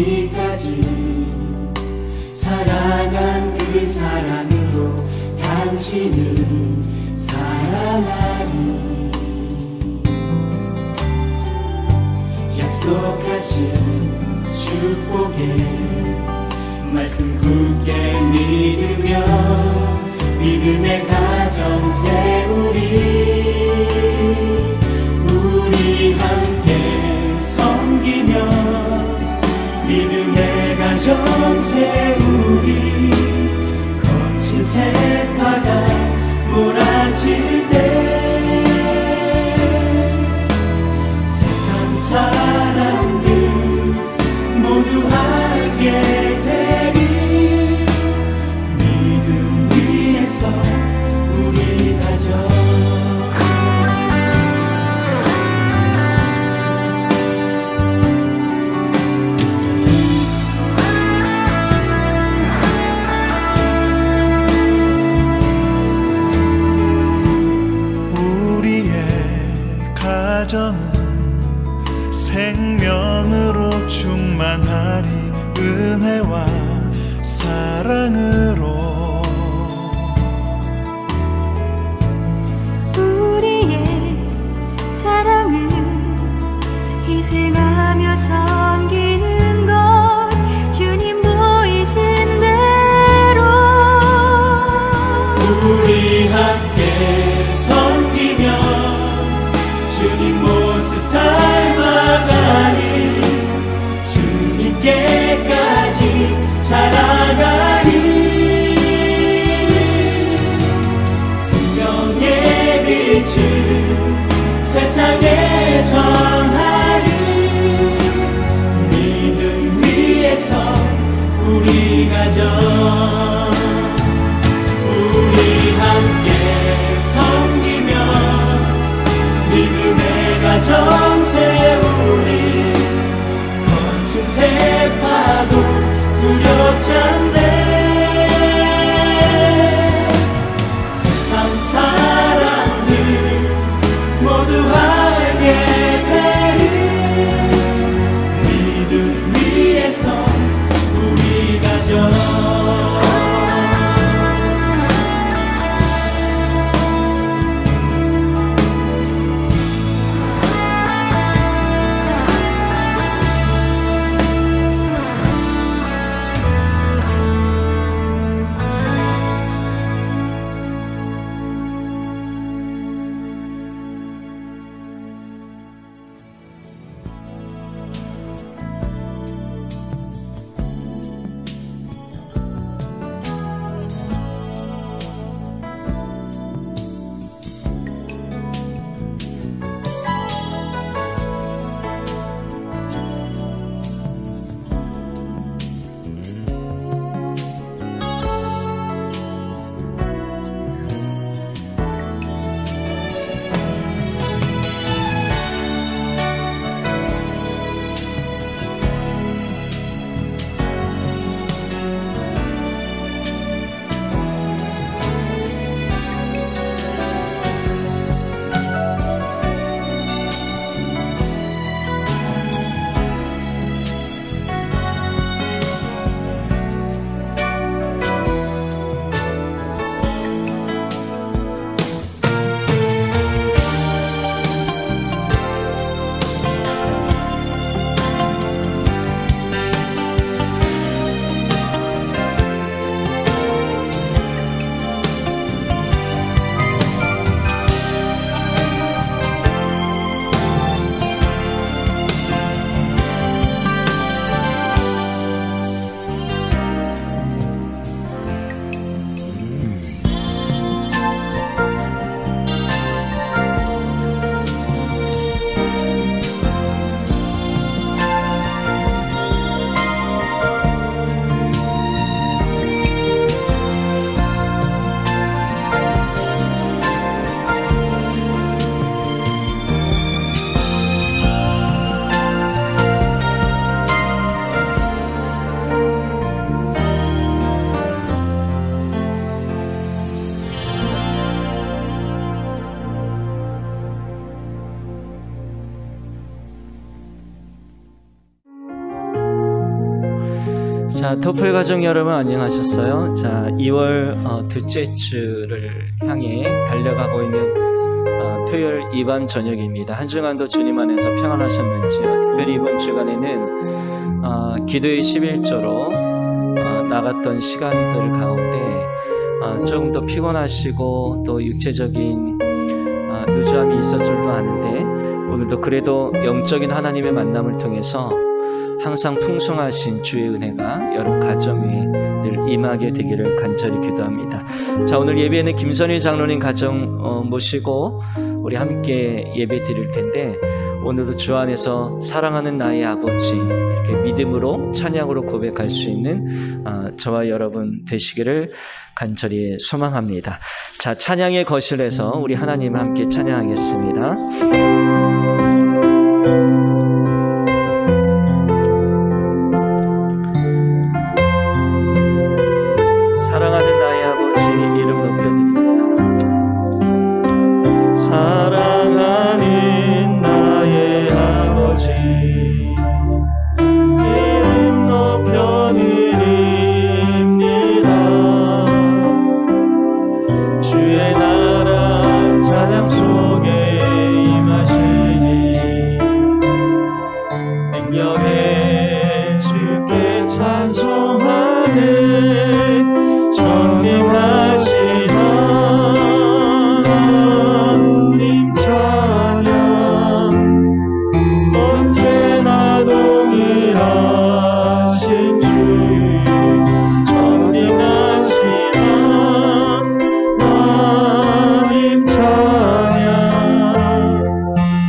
이제까지 사랑한 그 사랑으로 당신을 사랑하리. 약속하신 축복의 말씀 굳게 믿으며 믿음의 가정 세우리. 우리 함께 섬기며 믿음의 가정 세우리. 거친 새바다 몰아칠 때 세상 사람들 모두 알게 되리. 믿음 위에서 우리 가정. 가정은 생명으로 충만하리. 은혜와 사랑으로 우리의 사랑은 희생하며 섬기는 것 주님 보이신 대로. 우리 함께 섬기며 주님 모습 닮아가리. 주님께까지 자라가리. 생명의 빛을 세상에 전하리. 믿음 위에서 우리 가정. 우리 함께 섬기며 믿음의 가정 세우리. 거친 새파도 두렵지 않아. 자, 토플 가족 여러분 안녕하셨어요? 자, 2월 둘째 주를 향해 달려가고 있는 토요일 이 밤 저녁입니다. 한 주간도 주님 안에서 평안하셨는지요? 특별히 이번 주간에는 기도의 11조로 나갔던 시간들 가운데 조금 더 피곤하시고 또 육체적인 누주함이 있었을 줄 아는데, 오늘도 그래도 영적인 하나님의 만남을 통해서 항상 풍성하신 주의 은혜가 여러 가정 위에 늘 임하게 되기를 간절히 기도합니다. 자, 오늘 예배에는 김선희 장로님 가정 모시고 우리 함께 예배 드릴 텐데, 오늘도 주 안에서 사랑하는 나의 아버지 이렇게 믿음으로 찬양으로 고백할 수 있는 저와 여러분 되시기를 간절히 소망합니다. 자, 찬양의 거실에서 우리 하나님 함께 찬양하겠습니다. 사랑하는 나의 아버지 이름 높여드립니다. 사랑하는 나의 아버지 이름 높여드립니다. 주의 나라 찬양 속에 임하시니 능력에 주께 찬송하네. 전능하신 하나님 찬양, 언제나 동일하신 주. 전능하신 하나님 찬양,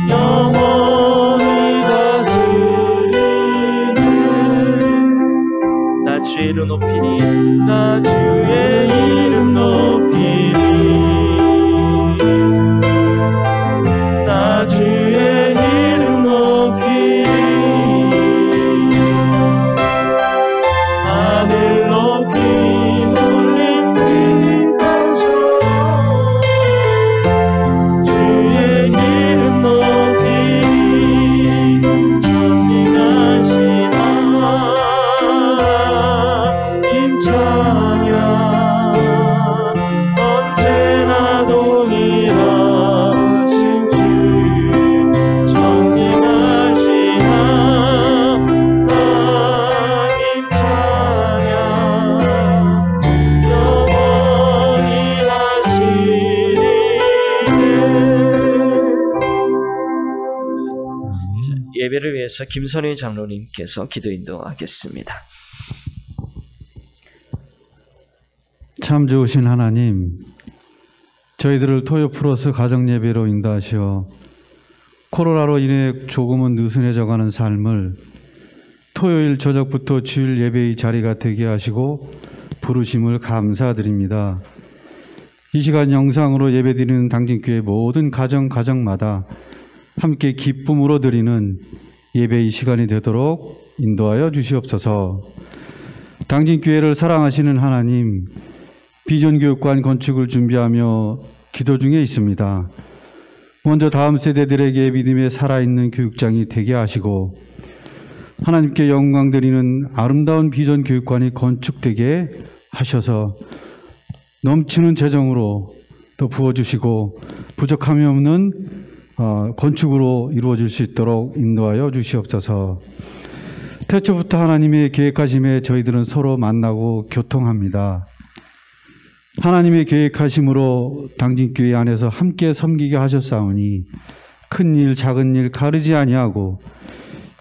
영원히 다스리는. 나 주의 이름 높이니, 나 주의 이름 높이니, 나 주의 이름 높이니. 하늘 높이 올린 그 땅서 주의 이름 높이니. 전능하신 하나님 찬양, 언제나 동일하신 주. 전능하신 하나님 찬양, 영원히 하시리네. 예배를 위해서 김선희 장로님께서 기도 인도하겠습니다. 참 좋으신 하나님, 저희들을 토요 플러스 가정 예배로 인도하시어 코로나로 인해 조금은 느슨해져가는 삶을 토요일 저녁부터 주일 예배의 자리가 되게 하시고 부르심을 감사드립니다. 이 시간 영상으로 예배드리는 당진교회 모든 가정마다 함께 기쁨으로 드리는 예배의 시간이 되도록 인도하여 주시옵소서. 당진교회를 사랑하시는 하나님, 비전교육관 건축을 준비하며 기도 중에 있습니다. 먼저 다음 세대들에게 믿음에 살아있는 교육장이 되게 하시고 하나님께 영광 드리는 아름다운 비전교육관이 건축되게 하셔서 넘치는 재정으로 또 부어주시고 부족함이 없는 건축으로 이루어질 수 있도록 인도하여 주시옵소서. 태초부터 하나님의 계획하심에 저희들은 서로 만나고 교통합니다. 하나님의 계획하심으로 당진교회 안에서 함께 섬기게 하셨사오니 큰 일 작은 일 가르지 아니하고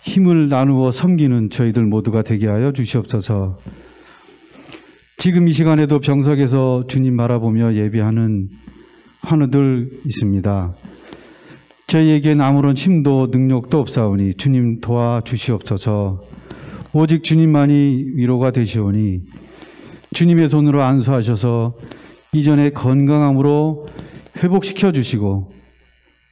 힘을 나누어 섬기는 저희들 모두가 되게 하여 주시옵소서. 지금 이 시간에도 병석에서 주님 바라보며 예배하는 환우들 있습니다. 저희에겐 아무런 힘도 능력도 없사오니 주님 도와주시옵소서. 오직 주님만이 위로가 되시오니 주님의 손으로 안수하셔서 이전의 건강함으로 회복시켜 주시고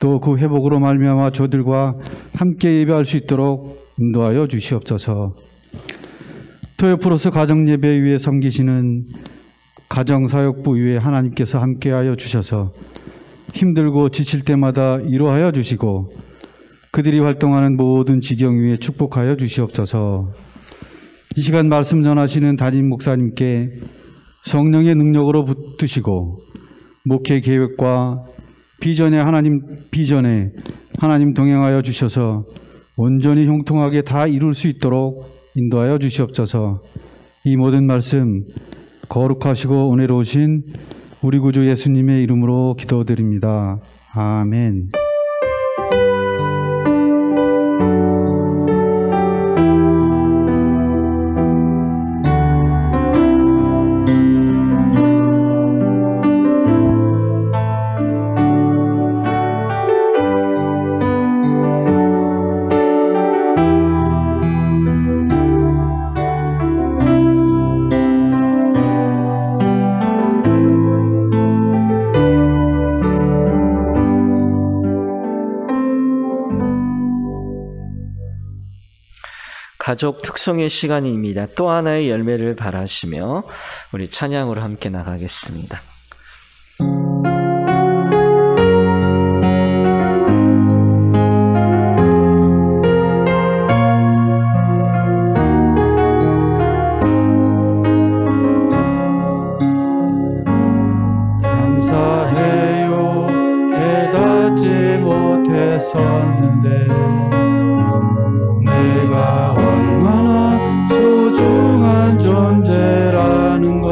또 그 회복으로 말미암아 저들과 함께 예배할 수 있도록 인도하여 주시옵소서. 토요 플러스 가정예배 위에 섬기시는 가정사역부 위에 하나님께서 함께하여 주셔서 힘들고 지칠 때마다 위로하여 주시고 그들이 활동하는 모든 지경 위에 축복하여 주시옵소서. 이 시간 말씀 전하시는 담임 목사님께 성령의 능력으로 붙드시고 목회 계획과 비전에 하나님 동행하여 주셔서 온전히 형통하게 다 이룰 수 있도록 인도하여 주시옵소서. 이 모든 말씀 거룩하시고 은혜로우신 우리 구주 예수님의 이름으로 기도드립니다. 아멘. 가족 특송의 시간입니다. 또 하나의 열매를 바라시며 우리 찬양으로 함께 나가겠습니다. 감사해요. 깨닫지 못했었는데 내가 얼마나 소중한 존재라는 걸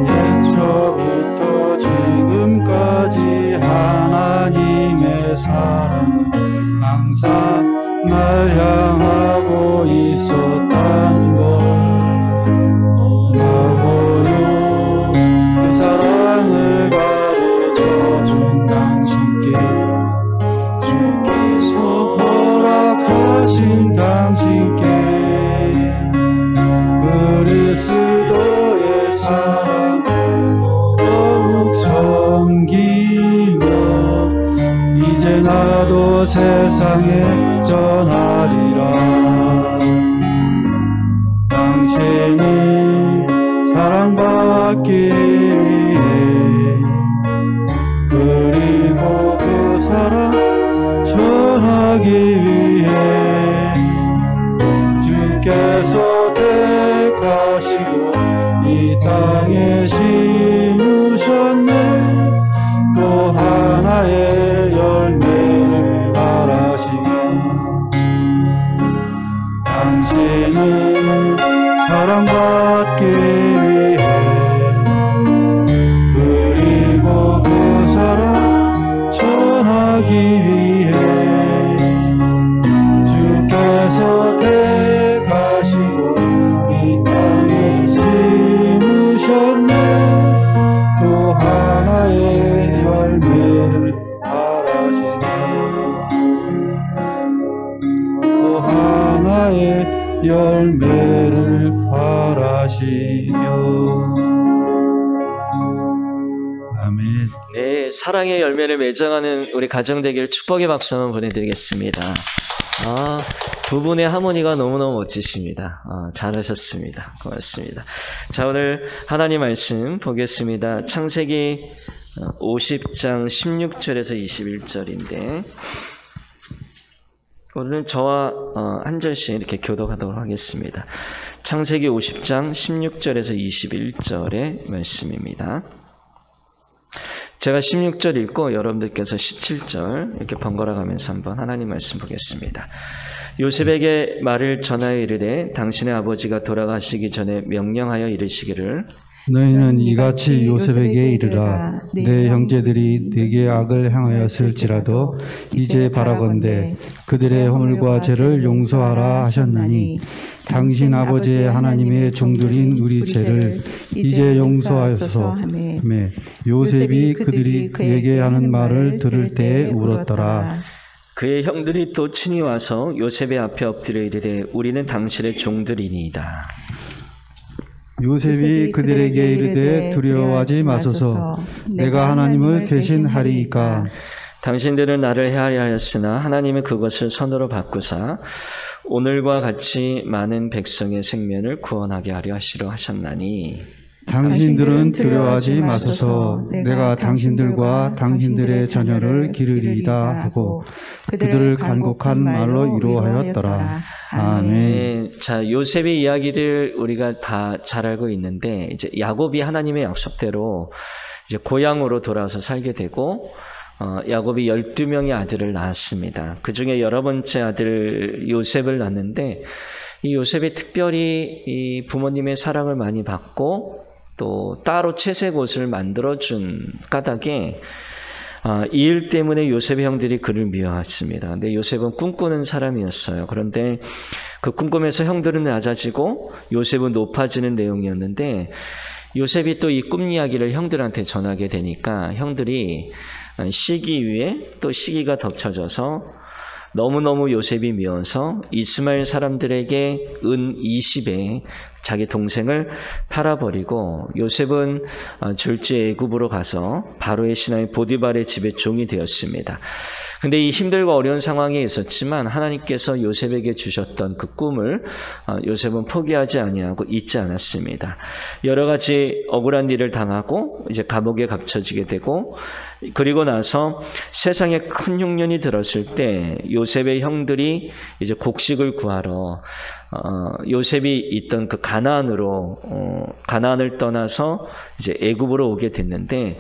옛적부터 지금까지 하나님의 사랑을 항상 날 향하고 있었다는 걸 너무나고요. 그 사랑을 가르쳐준 당신께 주께서 허락하신 당신께 그리스도의 사랑을 더욱 섬기며 이제 나도 세상에 전하리라. 당신이 사랑받기 위해 그리고 그 사랑 전하기 위해 주께서 택하시고 이 땅에 심으셨네. 또 하나의 열매를 바라시며 당신은 사랑받기 위해 그리고 그 사랑 전하기 위해 주께서 택하시고 이 땅에 심으셨네. 또 하나의 열매를 바라시며 또 하나의 열매를 바라시며. 아멘. 네, 사랑의 열매를 맺어가는 우리 가정 되기를 축복의 박수 한번 보내드리겠습니다. 두 분의 하모니가 너무너무 멋지십니다. 잘하셨습니다. 고맙습니다. 자, 오늘 하나님 말씀 보겠습니다. 창세기 50장 16절에서 21절인데 오늘은 저와 한 절씩 이렇게 교독하도록 하겠습니다. 창세기 50장 16절에서 21절의 말씀입니다. 제가 16절 읽고 여러분들께서 17절 이렇게 번갈아 가면서 한번 하나님 말씀 보겠습니다. 요셉에게 말을 전하여 이르되 당신의 아버지가 돌아가시기 전에 명령하여 이르시기를 너희는 이같이 요셉에게 이르라. 내 형제들이 내게 악을 행하였을지라도 이제 바라건대 그들의 허물과 죄를 용서하라 하셨나니 당신 아버지의 하나님의 종들인 우리 죄를 이제 용서하여서 하매 요셉이 그들이 그에게 하는 말을 들을 때에 울었더라. 그의 형들이 또 친히 와서 요셉의 앞에 엎드려 이르되 우리는 당신의 종들이니이다. 요셉이 그들에게 이르되 두려워하지 마소서. 내가 하나님을 계신하리이까. 당신들은 나를 해하려 하였으나 하나님은 그것을 선으로 바꾸사 오늘과 같이 많은 백성의 생명을 구원하게 하려 하시려 하셨나니 당신들은 두려워하지 마소서. 내가 당신들과 당신들의 자녀를 기르리이다 하고 그들을 간곡한 말로 위로하였더라. 아멘. 네, 자, 요셉의 이야기를 우리가 다 잘 알고 있는데, 이제 야곱이 하나님의 약속대로 이제 고향으로 돌아와서 살게 되고, 야곱이 12명의 아들을 낳았습니다. 그 중에 11번째 아들 요셉을 낳는데, 이 요셉이 특별히 이 부모님의 사랑을 많이 받고, 또 따로 채색 옷을 만들어준 까닭에, 이 일 때문에 요셉의 형들이 그를 미워했습니다. 근데 요셉은 꿈꾸는 사람이었어요. 그런데 그 꿈꿈에서 형들은 낮아지고 요셉은 높아지는 내용이었는데, 요셉이 또 이 꿈 이야기를 형들한테 전하게 되니까 형들이 시기 위에 또 시기가 덮쳐져서 너무너무 요셉이 미워서 이스마엘 사람들에게 은 20에 자기 동생을 팔아버리고 요셉은 졸지 애굽으로 가서 바로의 신하인 보디발의 집에 종이 되었습니다. 근데 이 힘들고 어려운 상황에 있었지만 하나님께서 요셉에게 주셨던 그 꿈을 요셉은 포기하지 아니하고 잊지 않았습니다. 여러 가지 억울한 일을 당하고 이제 감옥에 갇혀지게 되고, 그리고 나서 세상에 큰 흉년이 들었을 때 요셉의 형들이 이제 곡식을 구하러 요셉이 있던 그 가나안을 떠나서 이제 애굽으로 오게 됐는데,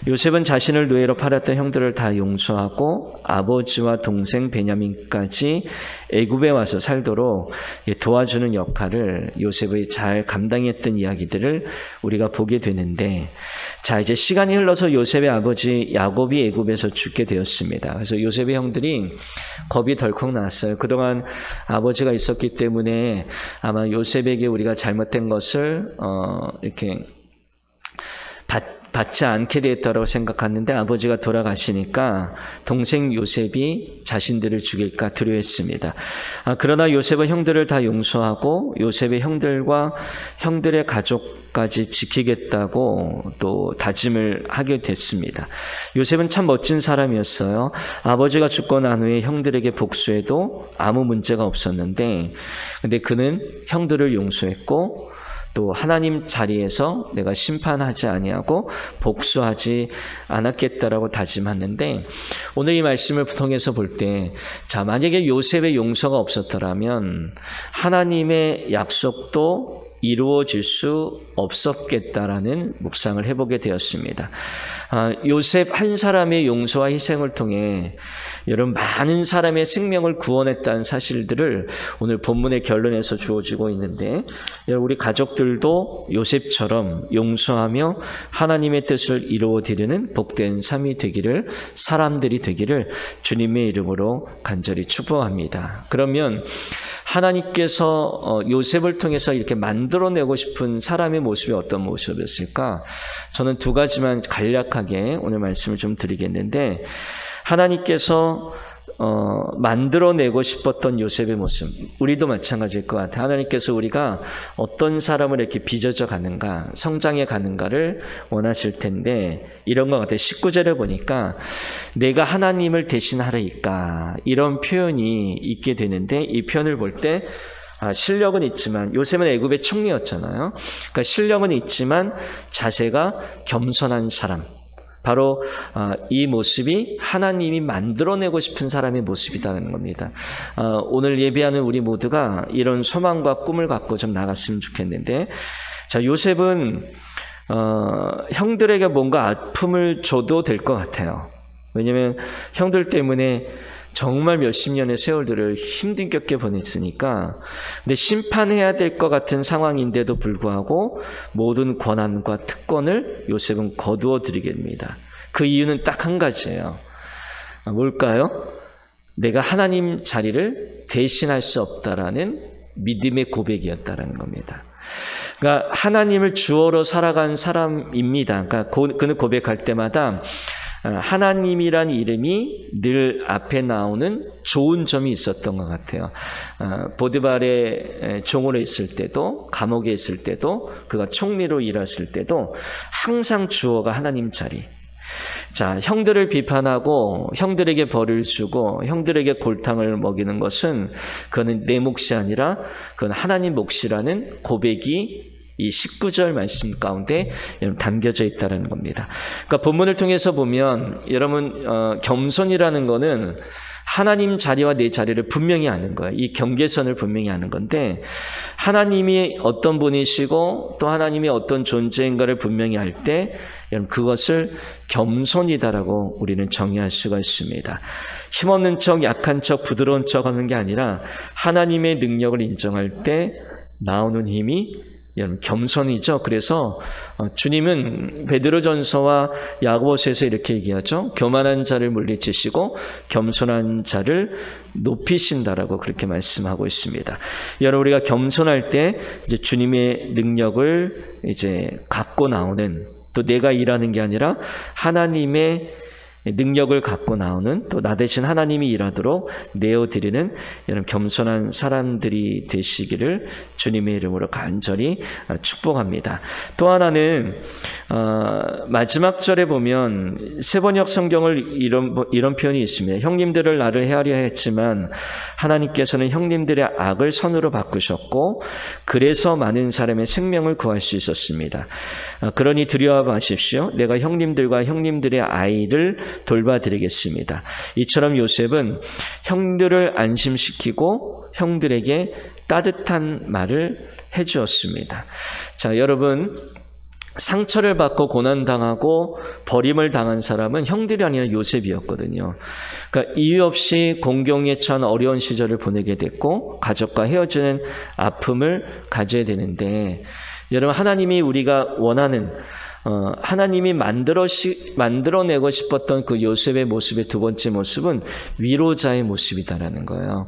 요셉은 자신을 노예로 팔았던 형들을 다 용서하고 아버지와 동생 베냐민까지 애굽에 와서 살도록 도와주는 역할을 요셉이 잘 감당했던 이야기들을 우리가 보게 되는데, 자, 이제 시간이 흘러서 요셉의 아버지 야곱이 애굽에서 죽게 되었습니다. 그래서 요셉의 형들이 겁이 덜컥 났어요. 그동안 아버지가 있었기 때문에 아마 요셉에게 우리가 잘못된 것을 이렇게 받지 않게 되었다고 생각했는데, 아버지가 돌아가시니까 동생 요셉이 자신들을 죽일까 두려워했습니다. 그러나 요셉은 형들을 다 용서하고 요셉의 형들과 형들의 가족까지 지키겠다고 또 다짐을 하게 됐습니다. 요셉은 참 멋진 사람이었어요. 아버지가 죽고 난 후에 형들에게 복수해도 아무 문제가 없었는데, 근데 그는 형들을 용서했고 또 하나님 자리에서 내가 심판하지 아니하고 복수하지 않았겠다라고 다짐했는데, 오늘 이 말씀을 통해서 볼 때, 자, 만약에 요셉의 용서가 없었더라면 하나님의 약속도 이루어질 수 없었겠다라는 묵상을 해보게 되었습니다. 요셉 한 사람의 용서와 희생을 통해 여러분 많은 사람의 생명을 구원했다는 사실들을 오늘 본문의 결론에서 주어지고 있는데, 우리 가족들도 요셉처럼 용서하며 하나님의 뜻을 이루어드리는 복된 삶이 되기를, 사람들이 되기를 주님의 이름으로 간절히 축복합니다. 그러면 하나님께서 요셉을 통해서 이렇게 만들어내고 싶은 사람의 모습이 어떤 모습이었을까? 저는 두 가지만 간략하게 오늘 말씀을 좀 드리겠는데, 하나님께서 만들어내고 싶었던 요셉의 모습, 우리도 마찬가지일 것 같아요. 하나님께서 우리가 어떤 사람을 이렇게 빚어져 가는가, 성장해 가는가를 원하실 텐데, 이런 것 같아요. 19절에 보니까 내가 하나님을 대신하리이까, 이런 표현이 있게 되는데, 이 표현을 볼 때 실력은 있지만, 요셉은 애굽의 총리였잖아요. 그러니까 실력은 있지만 자세가 겸손한 사람, 바로 이 모습이 하나님이 만들어내고 싶은 사람의 모습이라는 겁니다. 오늘 예배하는 우리 모두가 이런 소망과 꿈을 갖고 좀 나갔으면 좋겠는데, 자, 요셉은 형들에게 뭔가 아픔을 줘도 될 것 같아요. 왜냐하면 형들 때문에 정말 몇십 년의 세월들을 힘들게 보냈으니까. 근데 심판해야 될 것 같은 상황인데도 불구하고 모든 권한과 특권을 요셉은 거두어 드리게 됩니다. 그 이유는 딱 한 가지예요. 뭘까요? 내가 하나님 자리를 대신할 수 없다라는 믿음의 고백이었다라는 겁니다. 그러니까 하나님을 주어로 살아간 사람입니다. 그러니까 그는 고백할 때마다 하나님이란 이름이 늘 앞에 나오는 좋은 점이 있었던 것 같아요. 보디발의 종으로 있을 때도, 감옥에 있을 때도, 그가 총리로 일했을 때도 항상 주어가 하나님 자리. 자, 형들을 비판하고 형들에게 벌을 주고 형들에게 골탕을 먹이는 것은 그거는 내 몫이 아니라 그건 하나님 몫이라는 고백이 이 19절 말씀 가운데 여러분 담겨져 있다는 겁니다. 그러니까 본문을 통해서 보면 여러분 겸손이라는 거는 하나님 자리와 내 자리를 분명히 아는 거예요. 이 경계선을 분명히 아는 건데 하나님이 어떤 분이시고 또 하나님이 어떤 존재인가를 분명히 알 때 여러분 그것을 겸손이다라고 우리는 정의할 수가 있습니다. 힘없는 척, 약한 척, 부드러운 척 하는 게 아니라 하나님의 능력을 인정할 때 나오는 힘이 여러분 겸손이죠. 그래서 주님은 베드로전서와 야고보서에서 이렇게 얘기하죠. 교만한 자를 물리치시고 겸손한 자를 높이신다라고 그렇게 말씀하고 있습니다. 여러분 우리가 겸손할 때 이제 주님의 능력을 이제 갖고 나오는, 또 내가 일하는 게 아니라 하나님의 능력을 갖고 나오는, 또 나 대신 하나님이 일하도록 내어드리는 이런 겸손한 사람들이 되시기를 주님의 이름으로 간절히 축복합니다. 또 하나는 마지막 절에 보면 세번역 성경을 이런 표현이 있습니다. 형님들을 나를 헤아려 했지만 하나님께서는 형님들의 악을 선으로 바꾸셨고 그래서 많은 사람의 생명을 구할 수 있었습니다. 그러니 두려워 마십시오. 내가 형님들과 형님들의 아이를 돌봐드리겠습니다. 이처럼 요셉은 형들을 안심시키고 형들에게 따뜻한 말을 해주었습니다. 자, 여러분 상처를 받고 고난당하고 버림을 당한 사람은 형들이 아니라 요셉이었거든요. 그러니까 이유 없이 공경에 처한 어려운 시절을 보내게 됐고 가족과 헤어지는 아픔을 가져야 되는데 여러분 하나님이 우리가 원하는 하나님이 만들어내고 싶었던 그 요셉의 모습의 두 번째 모습은 위로자의 모습이다라는 거예요.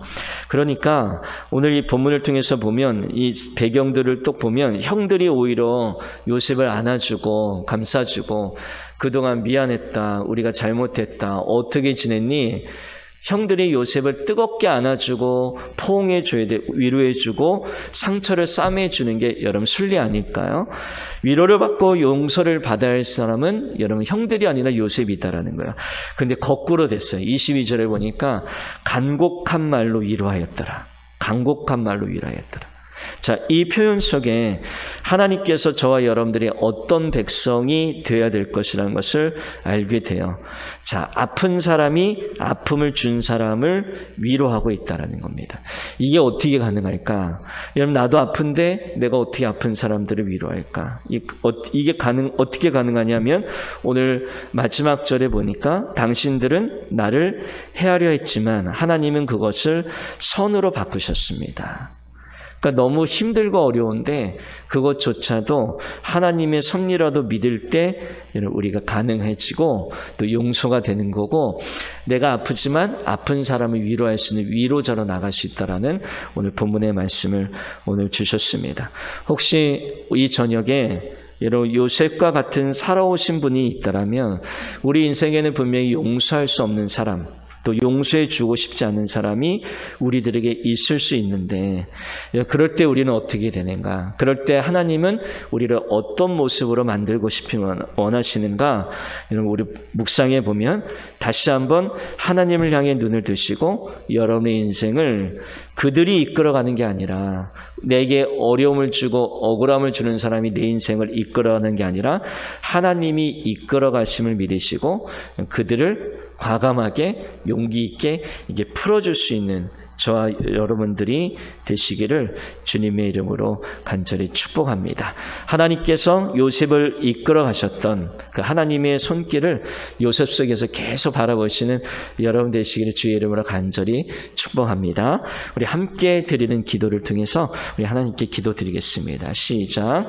그러니까 오늘 이 본문을 통해서 보면 이 배경들을 또 보면 형들이 오히려 요셉을 안아주고 감싸주고 그동안 미안했다, 우리가 잘못했다, 어떻게 지냈니? 형들이 요셉을 뜨겁게 안아주고 포옹해줘야 돼, 위로해주고 상처를 싸매주는 게 여러분 순리 아닐까요? 위로를 받고 용서를 받아야 할 사람은 여러분 형들이 아니라 요셉이다라는 거예요. 근데 거꾸로 됐어요. 22절에 보니까 간곡한 말로 위로하였더라. 간곡한 말로 위로하였더라. 자, 이 표현 속에 하나님께서 저와 여러분들이 어떤 백성이 되어야 될 것이라는 것을 알게 돼요. 자, 아픈 사람이 아픔을 준 사람을 위로하고 있다는 겁니다. 이게 어떻게 가능할까? 여러분 나도 아픈데 내가 어떻게 아픈 사람들을 위로할까? 이게 어떻게 가능하냐면 오늘 마지막 절에 보니까 당신들은 나를 헤아려 했지만 하나님은 그것을 선으로 바꾸셨습니다. 그러니까 너무 힘들고 어려운데 그것조차도 하나님의 섭리라도 믿을 때 우리가 가능해지고 또 용서가 되는 거고 내가 아프지만 아픈 사람을 위로할 수 있는 위로자로 나갈 수 있다라는 오늘 본문의 말씀을 오늘 주셨습니다. 혹시 이 저녁에 여러분 요셉과 같은 살아오신 분이 있다라면 우리 인생에는 분명히 용서할 수 없는 사람, 또 용서해 주고 싶지 않은 사람이 우리들에게 있을 수 있는데 그럴 때 우리는 어떻게 되는가? 그럴 때 하나님은 우리를 어떤 모습으로 만들고 싶으면 원하시는가? 여러분 우리 묵상해 보면 다시 한번 하나님을 향해 눈을 드시고 여러분의 인생을 그들이 이끌어가는 게 아니라 내게 어려움을 주고 억울함을 주는 사람이 내 인생을 이끌어가는 게 아니라 하나님이 이끌어가심을 믿으시고 그들을 과감하게 용기 있게 이게 풀어줄 수 있는 저와 여러분들이 되시기를 주님의 이름으로 간절히 축복합니다. 하나님께서 요셉을 이끌어 가셨던 그 하나님의 손길을 요셉 속에서 계속 바라보시는 여러분 되시기를 주의 이름으로 간절히 축복합니다. 우리 함께 드리는 기도를 통해서 우리 하나님께 기도드리겠습니다. 시작.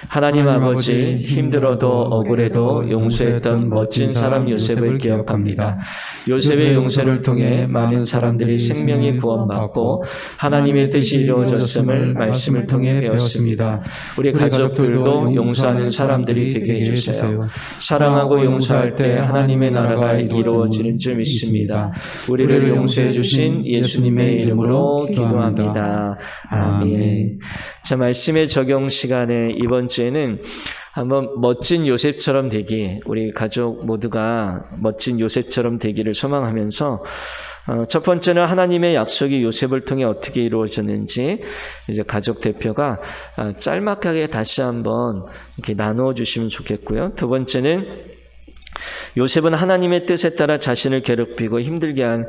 하나님 아버지, 힘들어도 억울해도 용서했던 멋진 사람 요셉을 기억합니다. 요셉의 용서를 통해 많은 사람들이 생명이 구원받고 하나님의 뜻이 이루어졌음을 말씀을 통해 배웠습니다. 우리 가족들도 용서하는 사람들이 되게 해주세요. 사랑하고 용서할 때 하나님의 나라가 이루어지는 줄 믿습니다. 우리를 용서해 주신 예수님의 이름으로 기도합니다. 아멘. 자, 말씀의 적용 시간에 이번 주에는 한번 멋진 요셉처럼 되기, 우리 가족 모두가 멋진 요셉처럼 되기를 소망하면서 첫 번째는 하나님의 약속이 요셉을 통해 어떻게 이루어졌는지 이제 가족 대표가 짤막하게 다시 한번 이렇게 나누어 주시면 좋겠고요. 두 번째는 요셉은 하나님의 뜻에 따라 자신을 괴롭히고 힘들게 한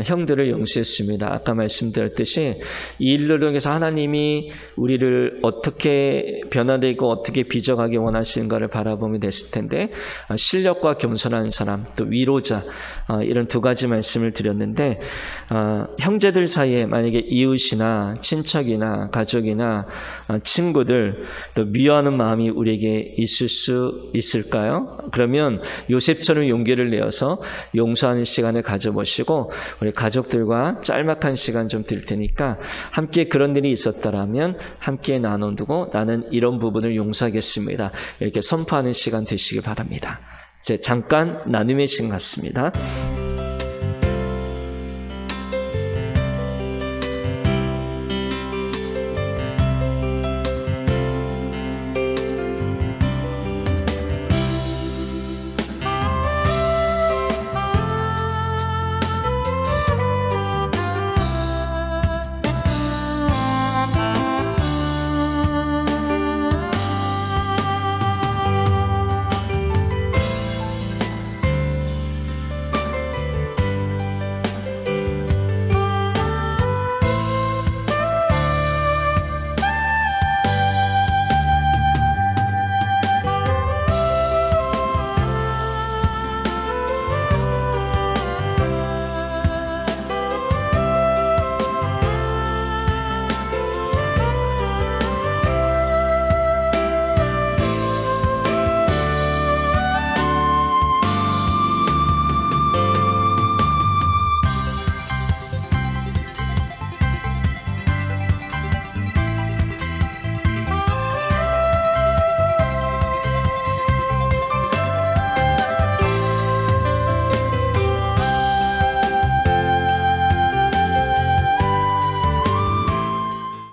형들을 용서했습니다. 아까 말씀드렸듯이 이 일을 통해서 하나님이 우리를 어떻게 변화되고 어떻게 빚어가기 원하시는가를 바라보면 됐을 텐데, 실력과 겸손한 사람, 또 위로자, 이런 두 가지 말씀을 드렸는데, 형제들 사이에 만약에 이웃이나 친척이나 가족이나 친구들, 또 미워하는 마음이 우리에게 있을 수 있을까요? 그러면 요셉처럼 용기를 내어서 용서하는 시간을 가져보시고, 우리 가족들과 짤막한 시간 좀 드릴 테니까 함께 그런 일이 있었다라면 함께 나눠두고 나는 이런 부분을 용서하겠습니다, 이렇게 선포하는 시간 되시길 바랍니다. 이제 잠깐 나눔의 시간 같습니다.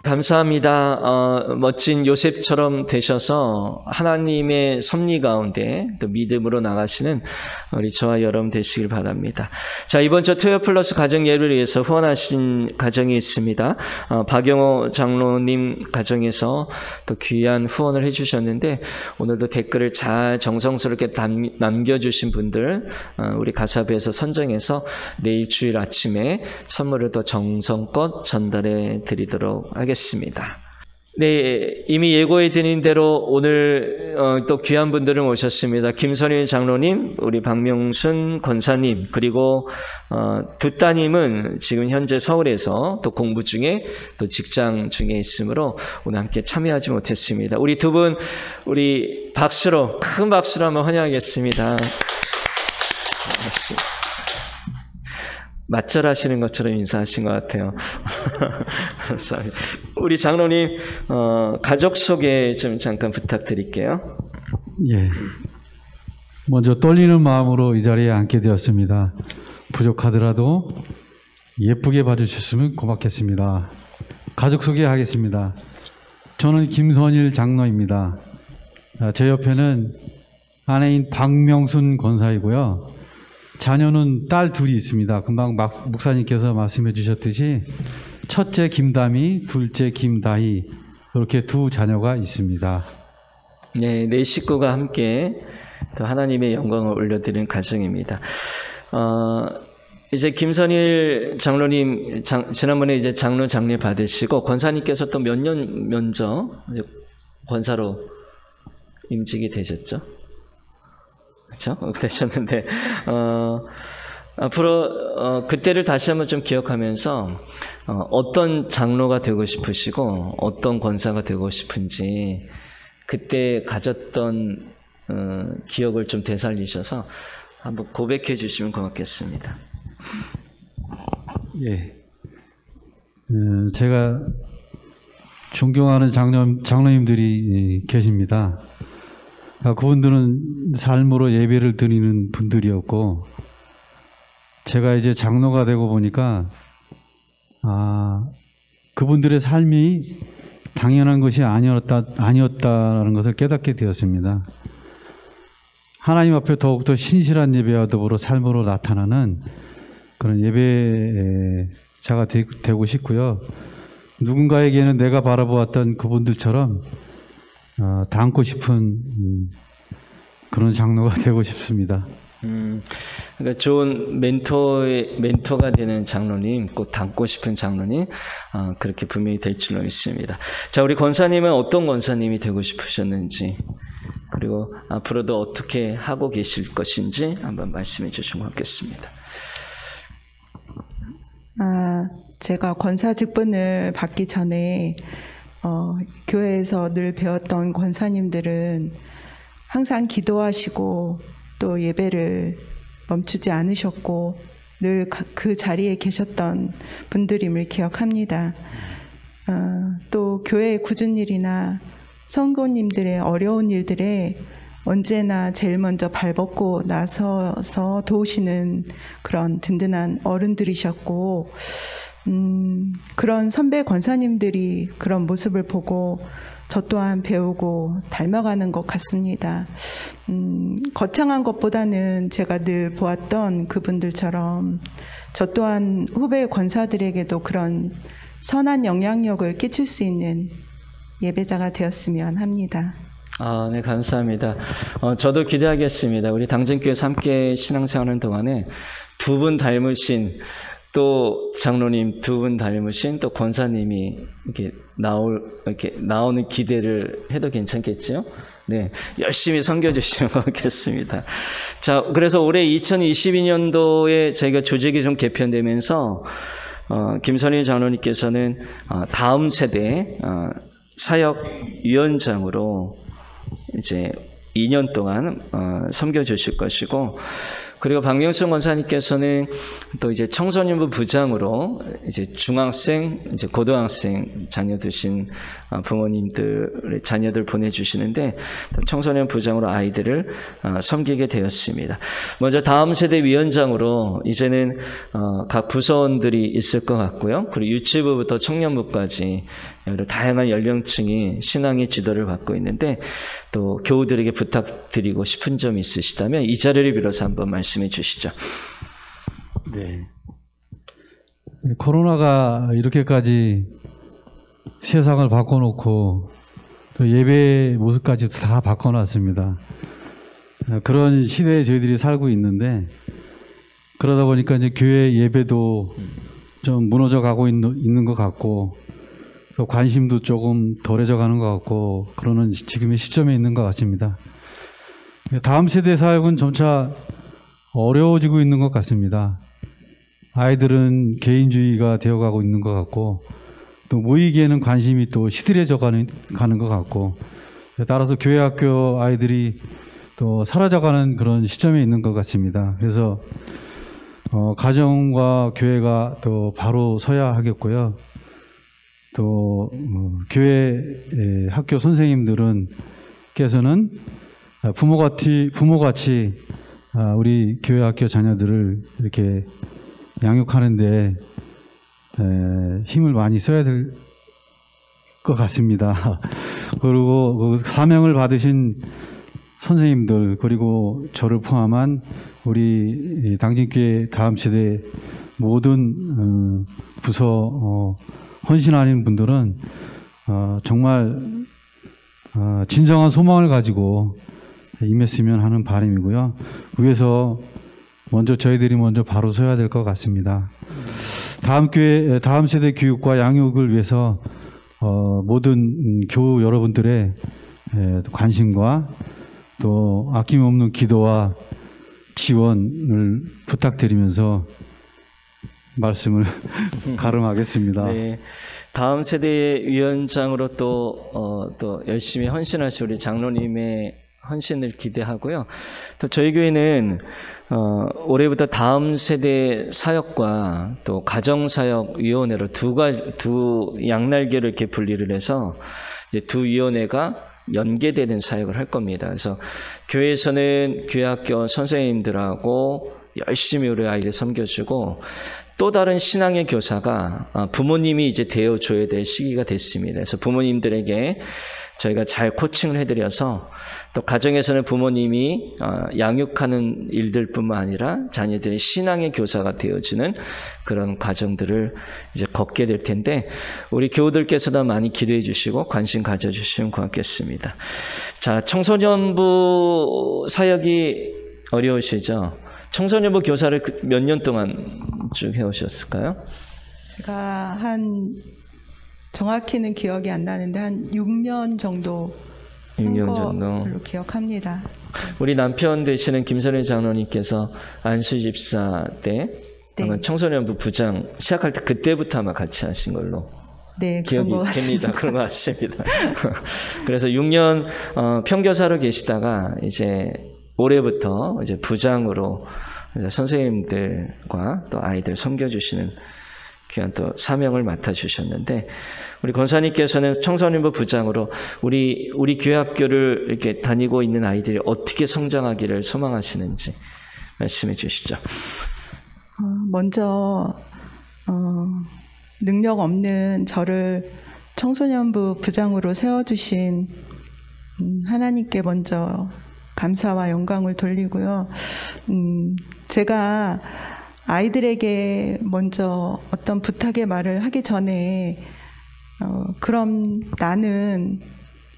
감사합니다. 멋진 요셉처럼 되셔서 하나님의 섭리 가운데 또 믿음으로 나가시는 우리 저와 여러분 되시길 바랍니다. 자, 이번 주 토요 플러스 가정 예배를 위해서 후원하신 가정이 있습니다. 박영호 장로님 가정에서 또 귀한 후원을 해주셨는데, 오늘도 댓글을 잘 정성스럽게 남겨주신 분들 우리 가사부에서 선정해서 내일 주일 아침에 선물을 더 정성껏 전달해 드리도록 하겠습니다. 네, 이미 예고해 드린 대로 오늘 또 귀한 분들을 모셨습니다. 김선일 장로님, 우리 박명순 권사님, 그리고 두 따님은 지금 현재 서울에서 또 공부 중에 또 직장 중에 있으므로 오늘 함께 참여하지 못했습니다. 우리 두 분 우리 박수로, 큰 박수로 한번 환영하겠습니다. 반갑습니다. 맞절하시는 것처럼 인사하신 것 같아요. 우리 장로님 가족 소개 좀 잠깐 부탁드릴게요. 예. 먼저 떨리는 마음으로 이 자리에 앉게 되었습니다. 부족하더라도 예쁘게 봐주셨으면 고맙겠습니다. 가족 소개하겠습니다. 저는 김선일 장로입니다. 제 옆에는 아내인 박명순 권사이고요. 자녀는 딸 둘이 있습니다. 금방 목사님께서 말씀해 주셨듯이 첫째 김다미, 둘째 김다희, 이렇게 두 자녀가 있습니다. 네, 네 식구가 함께 또 하나님의 영광을 올려드리는 가정입니다. 이제 김선일 장로님 지난번에 이제 장로 장례 받으시고 권사님께서 또 몇 년 먼저 권사로 임직이 되셨죠? 그렇죠? 되셨는데 앞으로 그때를 다시 한번 좀 기억하면서 어떤 장로가 되고 싶으시고 어떤 권사가 되고 싶은지 그때 가졌던 기억을 좀 되살리셔서 한번 고백해 주시면 고맙겠습니다. 예, 제가 존경하는 장로님들이 계십니다. 그분들은 삶으로 예배를 드리는 분들이었고, 제가 이제 장로가 되고 보니까 그분들의 삶이 당연한 것이 아니었다라는 것을 깨닫게 되었습니다. 하나님 앞에 더욱더 신실한 예배와 더불어 삶으로 나타나는 그런 예배자가 되고 싶고요. 누군가에게는 내가 바라보았던 그분들처럼 닮고 싶은 그런 장로가 되고 싶습니다. 그러니까 좋은 멘토가 되는 장로님, 꼭 닮고 싶은 장로님, 그렇게 분명히 될 줄로 믿습니다. 자, 우리 권사님은 어떤 권사님이 되고 싶으셨는지, 그리고 앞으로도 어떻게 하고 계실 것인지 한번 말씀해 주시면 좋겠습니다. 제가 권사 직분을 받기 전에 교회에서 늘 배웠던 권사님들은 항상 기도하시고 또 예배를 멈추지 않으셨고 늘 그 자리에 계셨던 분들임을 기억합니다. 또 교회의 굳은 일이나 성도님들의 어려운 일들에 언제나 제일 먼저 발벗고 나서서 도우시는 그런 든든한 어른들이셨고, 그런 선배 권사님들이 그런 모습을 보고 저 또한 배우고 닮아가는 것 같습니다. 거창한 것보다는 제가 늘 보았던 그분들처럼 저 또한 후배 권사들에게도 그런 선한 영향력을 끼칠 수 있는 예배자가 되었으면 합니다. 네, 감사합니다. 저도 기대하겠습니다. 우리 당진교회에서 함께 신앙생활하는 동안에 두 분 닮으신 또 장로님 두 분 닮으신 또 권사님이 이렇게 나오는 기대를 해도 괜찮겠죠? 네, 열심히 섬겨주시면 좋겠습니다. 자, 그래서 올해 2022년도에 저희가 조직이 좀 개편되면서 김선희 장로님께서는 다음 세대 사역위원장으로 이제 2년 동안 섬겨주실 것이고, 그리고 박명순 권사님께서는 또 이제 청소년부 부장으로 이제 중학생, 이제 고등학생 자녀 두신 부모님들의 자녀들 보내주시는데 청소년 부장으로 아이들을 섬기게 되었습니다. 먼저 다음 세대 위원장으로 이제는 각 부서원들이 있을 것 같고요. 그리고 유치부부터 청년부까지 여러 다양한 연령층이 신앙의 지도를 받고 있는데 또 교우들에게 부탁드리고 싶은 점이 있으시다면 이 자리를 빌어서 한번 말씀해 주시죠. 네. 코로나가 이렇게까지 세상을 바꿔놓고 또 예배 모습까지 다 바꿔놨습니다. 그런 시대에 저희들이 살고 있는데 그러다 보니까 이제 교회 예배도 좀 무너져 가고 있는 것 같고 또 관심도 조금 덜해져 가는 것 같고 그러는 지금의 시점에 있는 것 같습니다. 다음 세대 사역은 점차 어려워지고 있는 것 같습니다. 아이들은 개인주의가 되어가고 있는 것 같고 또 모이기에는 관심이 또 시들해져 가는 것 같고 따라서 교회 학교 아이들이 또 사라져가는 그런 시점에 있는 것 같습니다. 그래서 가정과 교회가 또 바로 서야 하겠고요. 또 교회 학교 선생님들은 께서는 부모같이 우리 교회 학교 자녀들을 이렇게 양육하는데 힘을 많이 써야 될 것 같습니다. 그리고 그 사명을 받으신 선생님들 그리고 저를 포함한 우리 당진교회 다음 세대 모든 부서 헌신하는 분들은 정말 진정한 소망을 가지고 임했으면 하는 바람이고요. 위에서 저희들이 먼저 바로 서야 될 것 같습니다. 다음 세대 교육과 양육을 위해서 모든 교우 여러분들의 관심과 또 아낌없는 기도와 지원을 부탁드리면서 말씀을 가름하겠습니다. 네, 다음 세대의 위원장으로 또 열심히 헌신하실 우리 장로님의 헌신을 기대하고요. 또 저희 교회는 올해부터 다음 세대 사역과 또 가정사역위원회로 두 양날개를 이렇게 분리를 해서 이제 두 위원회가 연계되는 사역을 할 겁니다. 그래서 교회에서는 교회학교 선생님들하고 열심히 우리 아이들 섬겨주고 또 다른 신앙의 교사가 부모님이 이제 되어줘야 될 시기가 됐습니다. 그래서 부모님들에게 저희가 잘 코칭을 해드려서 또 가정에서는 부모님이 양육하는 일들뿐만 아니라 자녀들의 신앙의 교사가 되어주는 그런 과정들을 이제 걷게 될 텐데 우리 교우들께서도 많이 기도해 주시고 관심 가져주시면 고맙겠습니다. 자, 청소년부 사역이 어려우시죠? 청소년부 교사를 몇 년 동안 쭉 해오셨을까요? 제가 정확히는 기억이 안 나는데 한 6년 정도 6년 정도 걸로 기억합니다. 우리 남편 되시는 김선혜 장로님께서 안수 집사 때 아마 청소년부 부장 시작할 때 그때부터 아마 같이 하신 걸로 네, 기억이 됩니다. 그런 것 같습니다. 그래서 6년 평교사로 계시다가 이제 올해부터 이제 부장으로 이제 선생님들과 또 아이들 섬겨주시는 귀한 또 사명을 맡아주셨는데 우리 권사님께서는 청소년부 부장으로 우리 교회 학교를 이렇게 다니고 있는 아이들이 어떻게 성장하기를 소망하시는지 말씀해 주시죠. 먼저 능력 없는 저를 청소년부 부장으로 세워주신 하나님께 먼저 감사와 영광을 돌리고요. 제가 아이들에게 먼저 어떤 부탁의 말을 하기 전에 그럼 나는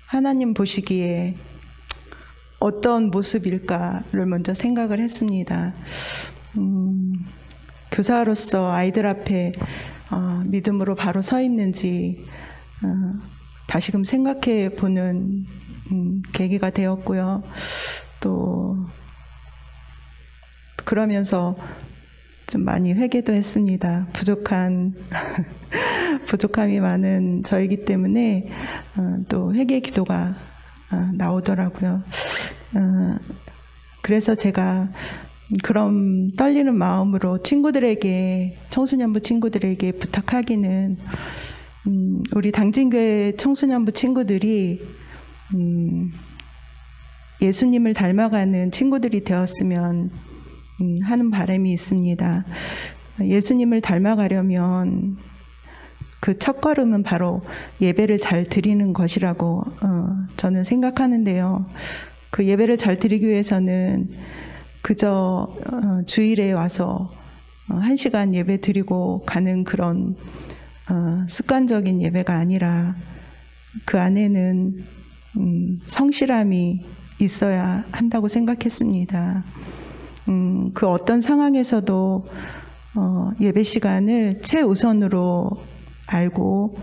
하나님 보시기에 어떤 모습일까를 먼저 생각을 했습니다. 교사로서 아이들 앞에 믿음으로 바로 서 있는지 다시금 생각해 보는 계기가 되었고요. 또 그러면서 좀 많이 회개도 했습니다. 부족함이 많은 저이기 때문에 또 회개 기도가 나오더라고요. 그래서 제가 그런 떨리는 마음으로 청소년부 친구들에게 부탁하기는 우리 당진교회 청소년부 친구들이 예수님을 닮아가는 친구들이 되었으면 하는 바람이 있습니다. 예수님을 닮아가려면 그 첫걸음은 바로 예배를 잘 드리는 것이라고 저는 생각하는데요. 그 예배를 잘 드리기 위해서는 그저 주일에 와서 1시간 예배 드리고 가는 그런 습관적인 예배가 아니라 그 안에는 성실함이 있어야 한다고 생각했습니다. 그 어떤 상황에서도 예배 시간을 최우선으로 알고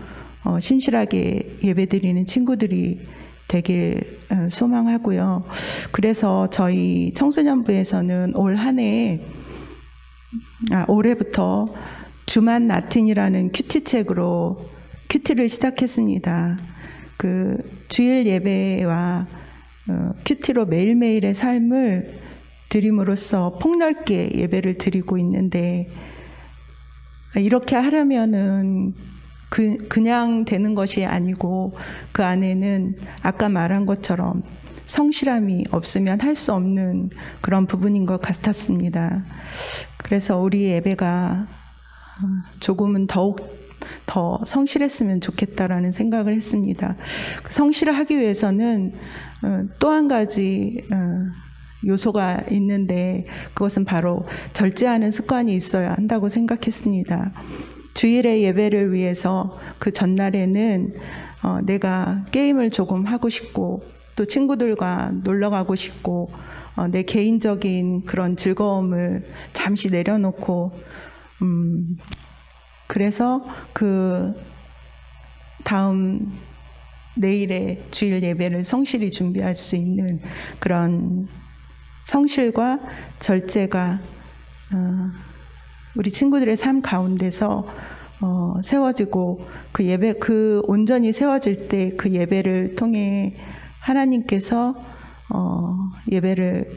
신실하게 예배드리는 친구들이 되길 소망하고요. 그래서 저희 청소년부에서는 올해부터 주만 라틴이라는 큐티책으로 큐티를 시작했습니다. 그 주일 예배와 큐티로 매일매일의 삶을 드림으로써 폭넓게 예배를 드리고 있는데 이렇게 하려면은 그냥 되는 것이 아니고 그 안에는 아까 말한 것처럼 성실함이 없으면 할 수 없는 그런 부분인 것 같았습니다. 그래서 우리 예배가 조금은 더욱 더 성실했으면 좋겠다라는 생각을 했습니다. 성실을 하기 위해서는 또 한 가지 요소가 있는데 그것은 바로 절제하는 습관이 있어야 한다고 생각했습니다. 주일의 예배를 위해서 그 전날에는 내가 게임을 조금 하고 싶고 또 친구들과 놀러 가고 싶고 내 개인적인 그런 즐거움을 잠시 내려놓고 그래서 그 다음 내일의 주일 예배를 성실히 준비할 수 있는 그런 성실과 절제가 우리 친구들의 삶 가운데서 세워지고 그 온전히 세워질 때 그 예배를 통해 하나님께서 예배를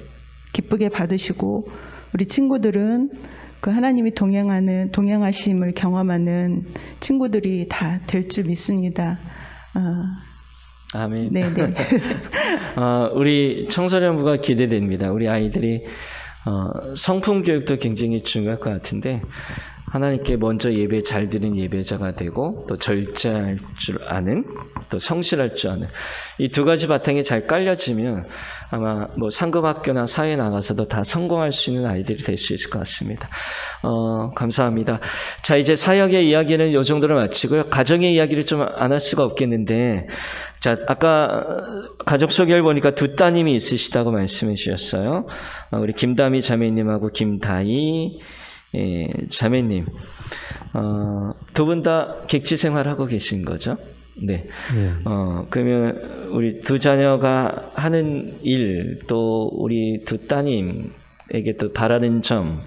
기쁘게 받으시고 우리 친구들은 그 하나님이 동행하심을 경험하는 친구들이 다 될 줄 믿습니다. 아멘. 네네. 우리 청소년부가 기대됩니다. 우리 아이들이 성품 교육도 굉장히 중요할 것 같은데 하나님께 먼저 예배 잘 드린 예배자가 되고 또 절제할 줄 아는 또 성실할 줄 아는 이 두 가지 바탕이 잘 깔려지면 아마 뭐 상급학교나 사회에 나가서도 다 성공할 수 있는 아이들이 될 수 있을 것 같습니다. 감사합니다. 자, 이제 사역의 이야기는 이 정도로 마치고요. 가정의 이야기를 좀 안 할 수가 없겠는데, 자, 아까 가족 소개를 보니까 두 따님이 있으시다고 말씀해 주셨어요. 우리 김다미 자매님하고 김다희 자매님, 두 분 다 객지 생활하고 계신 거죠? 네. 그러면 우리 두 자녀가 하는 일, 또 우리 두 따님에게 또 바라는 점,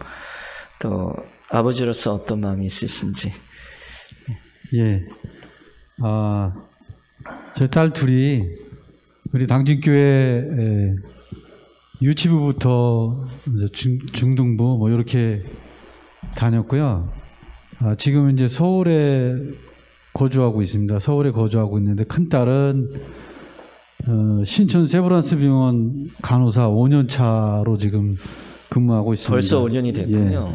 또 아버지로서 어떤 마음이 있으신지. 예. 저희 딸 둘이 우리 당진교회 유치부부터 중등부 뭐 이렇게 다녔고요. 지금 이제 서울에 거주하고 있습니다. 서울에 거주하고 있는데 큰 딸은 신촌 세브란스 병원 간호사 5년 차로 지금 근무하고 있습니다. 벌써 5년이 됐군요.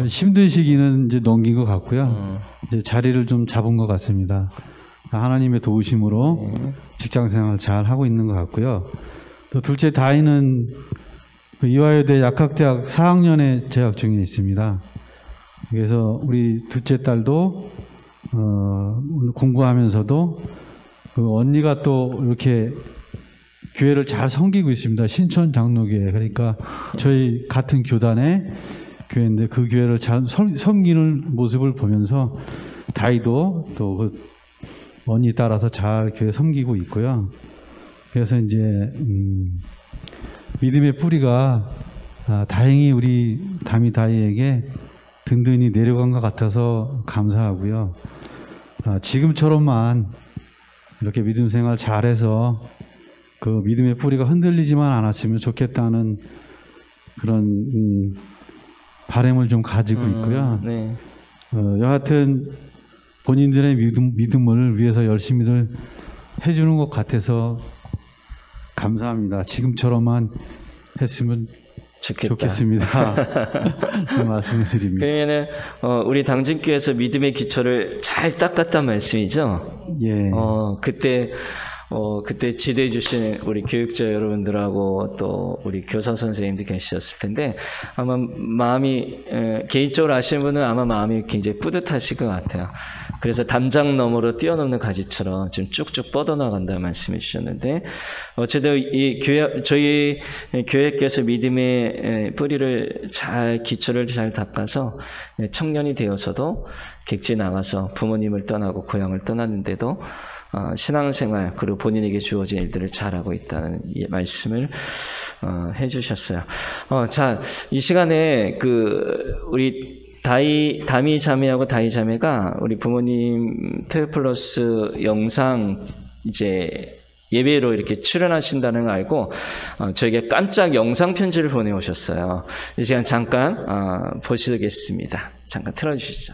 예. 힘든 시기는 이제 넘긴 것 같고요. 이제 자리를 좀 잡은 것 같습니다. 하나님의 도우심으로 직장 생활 잘 하고 있는 것 같고요. 또 둘째 다희는 이화여대 약학대학 4학년에 재학 중에 있습니다. 그래서 우리 둘째 딸도 공부하면서도 그 언니가 또 이렇게 교회를 잘 섬기고 있습니다. 신촌 장로교회. 그러니까 저희 같은 교단의 교회인데 그 교회를 잘 섬기는 모습을 보면서 다희도 또 그 언니 따라서 잘 교회 섬기고 있고요. 그래서 이제 믿음의 뿌리가 다행히 우리 다희에게 든든히 내려간 것 같아서 감사하고요. 지금처럼만 이렇게 믿음 생활 잘해서 그 믿음의 뿌리가 흔들리지만 않았으면 좋겠다는 그런 바람을 좀 가지고 있고요. 네. 여하튼 본인들의 믿음을 위해서 열심히들 해주는 것 같아서 감사합니다. 지금처럼만 했으면 좋겠습니다. 그 말씀을 드립니다. 그러면은 우리 당진교회에서 믿음의 기초를 잘 닦았단 말씀이죠? 예. 그때 지도해 주신 우리 교육자 여러분들하고 또 우리 교사 선생님들 계셨을 텐데 아마 마음이 개인적으로 아시는 분은 아마 마음이 굉장히 뿌듯하실 것 같아요. 그래서 담장 너머로 뛰어넘는 가지처럼 지금 쭉쭉 뻗어나간다는 말씀해 주셨는데 어쨌든 저희 교회께서 믿음의 뿌리를 잘 기초를 잘 닦아서 청년이 되어서도 객지 나가서 부모님을 떠나고 고향을 떠났는데도 신앙생활 그리고 본인에게 주어진 일들을 잘하고 있다는 말씀을 해주셨어요. 자, 이 시간에 우리 다미 자매하고 다희 자매가 우리 부모님 토요 플러스 영상 이제 예배로 이렇게 출연하신다는 걸 알고 저에게 깜짝 영상 편지를 보내오셨어요. 이 시간 잠깐 보시겠습니다. 잠깐 틀어주시죠.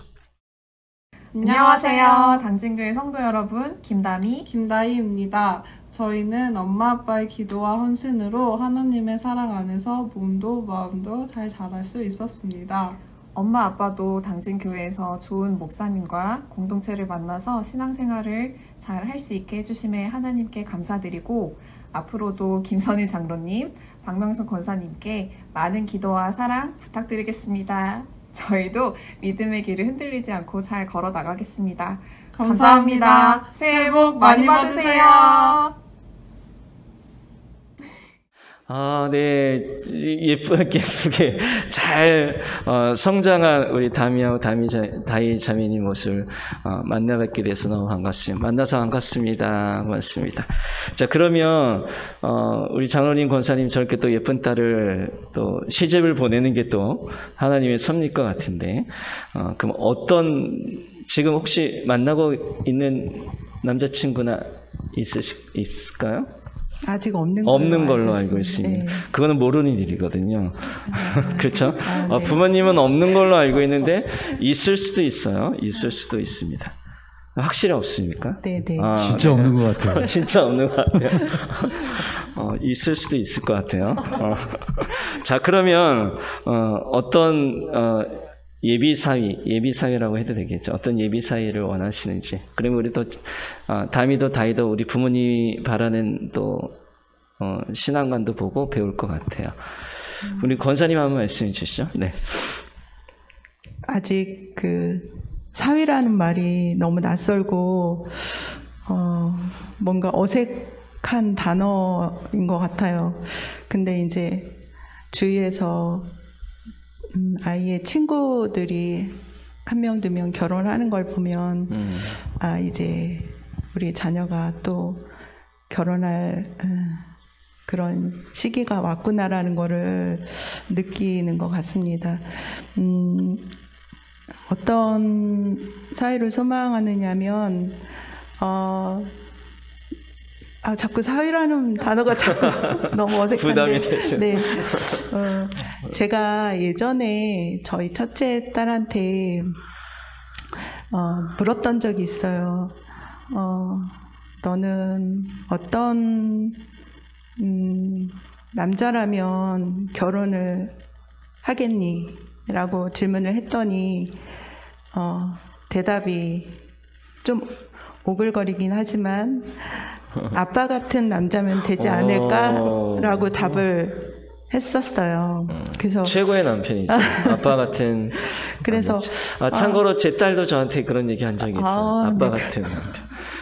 안녕하세요. 당진교회 성도 여러분, 김다희입니다. 저희는 엄마 아빠의 기도와 헌신으로 하나님의 사랑 안에서 몸도 마음도 잘 자랄 수 있었습니다. 엄마 아빠도 당진교회에서 좋은 목사님과 공동체를 만나서 신앙생활을 잘 할 수 있게 해주심에 하나님께 감사드리고 앞으로도 김선일 장로님, 박명순 권사님께 많은 기도와 사랑 부탁드리겠습니다. 저희도 믿음의 길을 흔들리지 않고 잘 걸어 나가겠습니다. 감사합니다. 새해 복 많이 받으세요. 네. 예쁘게 잘 성장한 우리 다미하고 다희 자매님 모습을 만나뵙게 돼서 너무 반갑습니다. 만나서 반갑습니다. 고맙습니다. 자, 그러면 우리 장로님, 권사님 저렇게 또 예쁜 딸을 또 시집을 보내는 게 또 하나님의 섭리일 것 같은데 그럼 지금 혹시 만나고 있는 남자친구나 있을까요? 아직 없는 걸로 알고 있습니다. 네. 그거는 모르는 일이거든요. 그렇죠? 네. 부모님은 없는 걸로 알고 있는데 있을 수도 있어요. 있을 수도 있습니다. 확실히 없습니까? 네. 진짜 없는 것 같아요. 진짜 없는 것 같아요. 있을 수도 있을 것 같아요. 자, 그러면 예비사위라고 해도 되겠죠. 어떤 예비사위를 원하시는지. 그러면 우리도 다미도 다이도 우리 부모님이 바라는 또 신앙관도 보고 배울 것 같아요. 우리 권사님 한번 말씀해 주시죠. 네. 아직 그 사위라는 말이 너무 낯설고 뭔가 어색한 단어인 것 같아요. 근데 이제 주위에서 아이의 친구들이 한 명, 두 명 결혼하는 걸 보면 이제 우리 자녀가 또 결혼할 그런 시기가 왔구나라는 거를 느끼는 것 같습니다. 어떤 사회를 소망하느냐면 자꾸 사위라는 단어가 자꾸 너무 어색한데. 부담이 되죠. 네. 제가 예전에 저희 첫째 딸한테 물었던 적이 있어요. 너는 어떤 남자라면 결혼을 하겠니? 라고 질문을 했더니 대답이 좀 오글거리긴 하지만 아빠 같은 남자면 되지 않을까라고 답을 했었어요. 그래서 최고의 남편이죠. 아빠 같은. 그래서 참고로 제 딸도 저한테 그런 얘기 한 적이 있어요. 아빠 네. 같은 남편.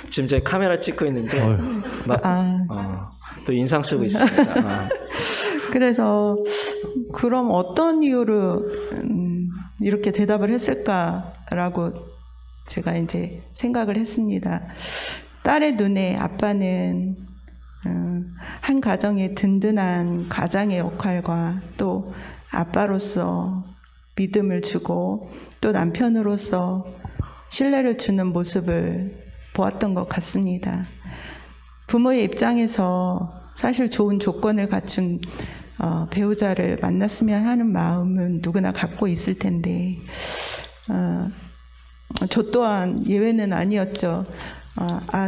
지금 저희 카메라 찍고 있는데 또 인상 쓰고 있습니다. 그래서 그럼 어떤 이유로 이렇게 대답을 했을까라고 제가 이제 생각을 했습니다. 딸의 눈에 아빠는 한 가정의 든든한 가장의 역할과 또 아빠로서 믿음을 주고 또 남편으로서 신뢰를 주는 모습을 보았던 것 같습니다. 부모의 입장에서 사실 좋은 조건을 갖춘 배우자를 만났으면 하는 마음은 누구나 갖고 있을 텐데 저 또한 예외는 아니었죠.